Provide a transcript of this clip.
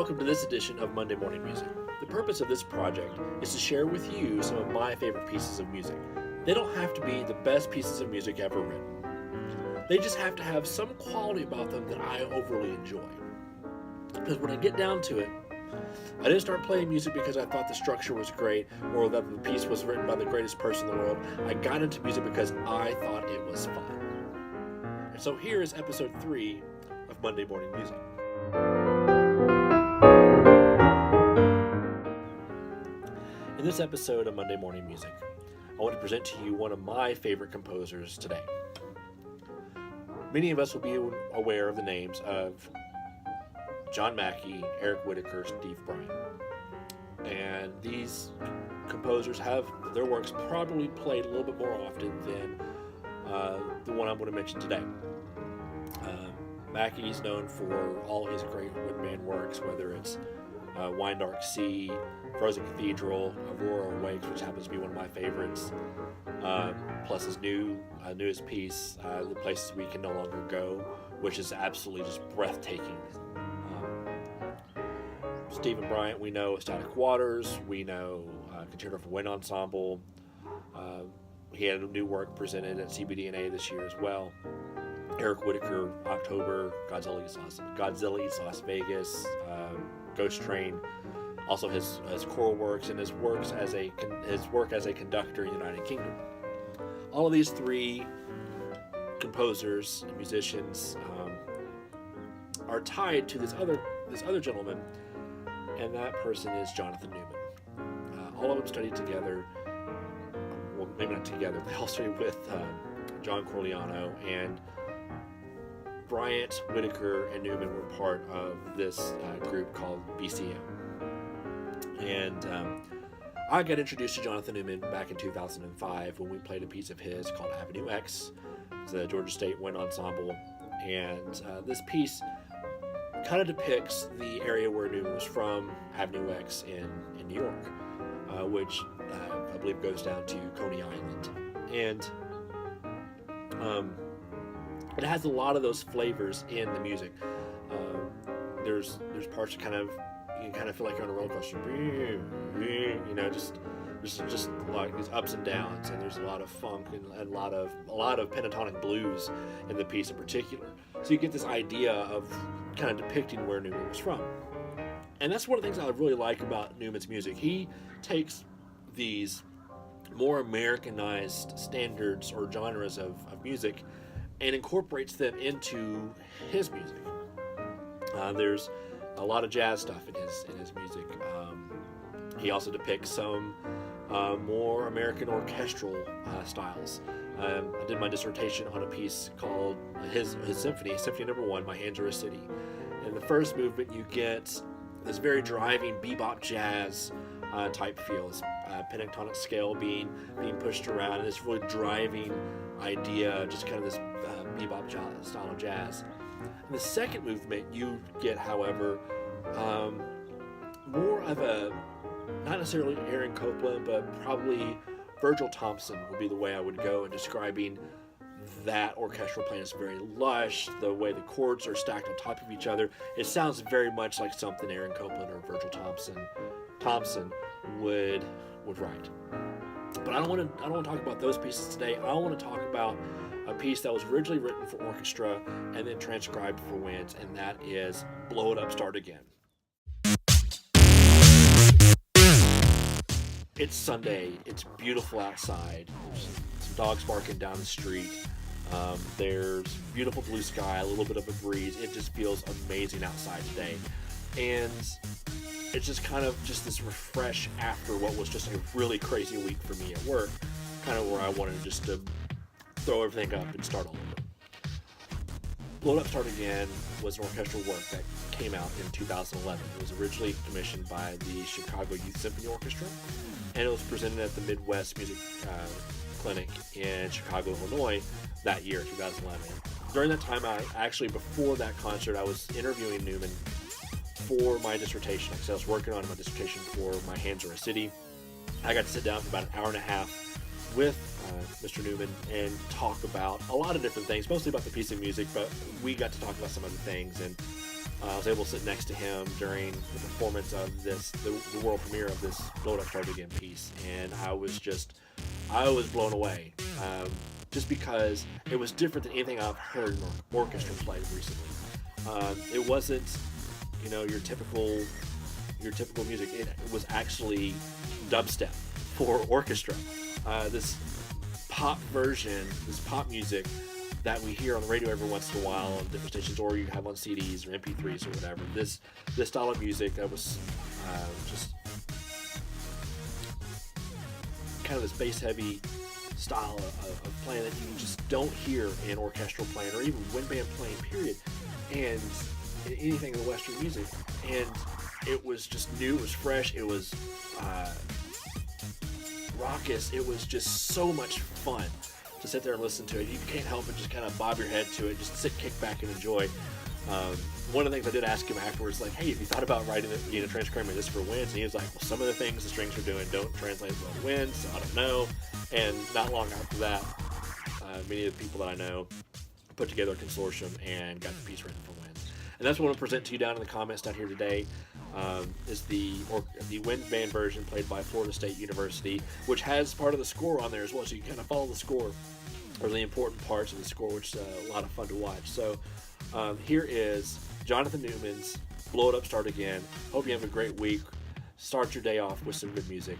Welcome to this edition of Monday Morning Music. The purpose of this project is to share with you some of my favorite pieces of music. They don't have to be the best pieces of music ever written. They just have to have some quality about them that I overly enjoy. Because when I get down to it, I didn't start playing music because I thought the structure was great or that the piece was written by the greatest person in the world. I got into music because I thought it was fun. And so here is episode 3 of Monday Morning Music. In this episode of Monday Morning Music, I want to present to you one of my favorite composers today. Many of us will be aware of the names of John Mackey, Eric Whitacre, Steve Bryant. And these composers have their works probably played a little bit more often than the one I'm going to mention today. Mackey is known for all his great woodman works, whether it's Wine Dark Sea, Frozen Cathedral, Aurora Awakes, which happens to be one of my favorites, plus his newest piece, The Places We Can No Longer Go, which is absolutely just breathtaking. Stephen Bryant, we know Static Waters, we know Concerto for Wind Ensemble. He had a new work presented at CBDNA this year as well. Eric Whitacre, October, Godzilla Eats Las Vegas, Ghost Train, also his choral works and his work as a conductor in the United Kingdom. All of these three composers and musicians are tied to this other gentleman, and that person is Jonathan Newman. All of them studied together. Well, maybe not together, but they all studied with John Corigliano, and Bryant, Whitacre, and Newman were part of this group called BCM. And I got introduced to Jonathan Newman back in 2005 when we played a piece of his called Avenue X. It's the Georgia State Wind Ensemble. And this piece kind of depicts the area where Newman was from, Avenue X in New York, which I believe goes down to Coney Island. And it has a lot of those flavors in the music. There's parts that you kind of feel like you're on a roller coaster. You know, just like these ups and downs, and there's a lot of funk and a lot of pentatonic blues in the piece in particular. So you get this idea of kind of depicting where Newman was from. And that's one of the things I really like about Newman's music. He takes these more Americanized standards or genres of music and incorporates them into his music. There's a lot of jazz stuff in his music. He also depicts some more American orchestral styles. I did my dissertation on a piece called his Symphony Number 1, My Hands Are a City. In the first movement, you get this very driving bebop jazz type feel. This pentatonic scale being pushed around, and this really driving idea, just kind of this bebop style of jazz. In the second movement, you get, however, more of a, not necessarily Aaron Copland, but probably Virgil Thompson would be the way I would go in describing that orchestral playing. It's very lush, the way the chords are stacked on top of each other. It sounds very much like something Aaron Copland or Virgil Thompson would write. But I don't want to talk about those pieces today. I want to talk about a piece that was originally written for orchestra and then transcribed for winds, and that is Blow It Up, Start Again. It's Sunday. It's beautiful outside. There's some dogs barking down the street. There's beautiful blue sky, a little bit of a breeze. It just feels amazing outside today. And it's just kind of just this refresh after what was just a really crazy week for me at work, kind of where I wanted just to throw everything up and start all over. Blow It Up, Start Again was an orchestral work that came out in 2011. It was originally commissioned by the Chicago Youth Symphony Orchestra, and it was presented at the Midwest Music Clinic in Chicago, Illinois that year, 2011. During that time, before that concert, I was interviewing Newman for my dissertation, because I was working on my dissertation for My Hands Are a City. I got to sit down for about an hour and a half with Mr. Newman and talk about a lot of different things, mostly about the piece of music, but we got to talk about some other things. And I was able to sit next to him during the performance of the world premiere of this Blow It Up Start Again piece, and I was blown away. Just because it was different than anything I've heard an orchestra play recently. It wasn't, your typical music. It was actually dubstep for orchestra. This pop version, this pop music that we hear on the radio every once in a while on different stations, or you have on CDs or MP3s or whatever. This style of music that was just kind of this bass-heavy style of playing that you just don't hear in orchestral playing or even wind band playing, period, and in anything in the Western music. And it was just new, it was fresh, it was raucous, it was just so much fun to sit there and listen to it. You can't help but just kind of bob your head to it, just sit, kick back, and enjoy. One of the things I did ask him afterwards, like, hey, have you thought about writing transcribing this for winds? And he was like, well, some of the things the strings are doing don't translate well to winds, so I don't know. And not long after that, many of the people that I know put together a consortium and got the piece written for winds. And that's what I'm going to present to you down in the comments down here today. Is the wind band version played by Florida State University, which has part of the score on there as well, so you can kind of follow the score, or the important parts of the score, which is a lot of fun to watch. So here is Jonathan Newman's Blow It Up Start Again. Hope you have a great week. Start your day off with some good music.